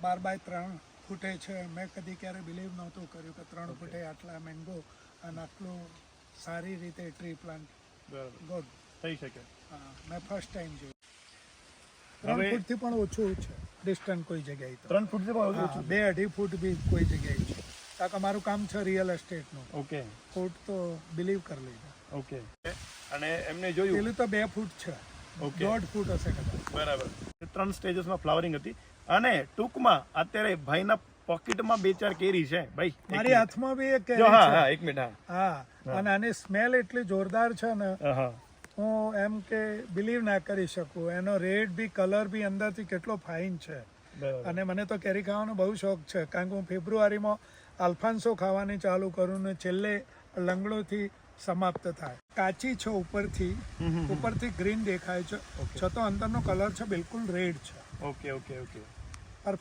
12 by 3 ફૂટે છે. મેં કદી ક્યારે બિલીવ નહોતું કર્યું કે 3 ફૂટે આટલા મેંગો અને આટલું સારી રીતે ટ્રી પ્લાન્ટ ગુડ થઈ શકે. મેં ફર્સ્ટ ટાઈમ જોયું. 3 ફૂટથી પણ ઓછું છે ડિસ્ટન્સ કોઈ જગ્યાએ. 3 ફૂટથી પણ ઓછું, 2-2.5 ફૂટ બી કોઈ જગ્યાએ છે. કારણ કે મારું કામ છે રિયલ એસ્ટેટનું. ઓકે. ફૂટ તો બિલીવ કરી લીધા. ઓકે. અને એમને જોયું પેલું તો 2 ફૂટ છે, 1.5 ફૂટ હશે કદાચ. બરાબર. 3 સ્ટેજીસમાં ફ્લાવરિંગ હતી. અને ટૂંકમાં અત્યારે ભાઈના પોકેટમાં 2-4 કેરી છે ભાઈ. મારી હાથમાં બી એક કેરી જો છે. હા 1 મિનિટ. હા, અને આની સ્મેલ એટલી જોરદાર છે ને, હું એમ કે બિલીવ ના કરી શકું. એનો રેડ બી કલર બી અંદરથી કેટલો ફાઇન છે. અને મને તો કેરી ખાવાનો બહુ શોખ છે, કારણ કે હું ફેબ્રુઆરીમાં આલ્ફાન્સો ખાવાની ચાલુ કરું ને છેલ્લે લંગડોથી સમાપ્ત થાય. કાચી છે ઉપરથી ગ્રીન દેખાય છે, છતાં અંદરનો કલર છે બિલકુલ રેડ છે. Okay okay okay.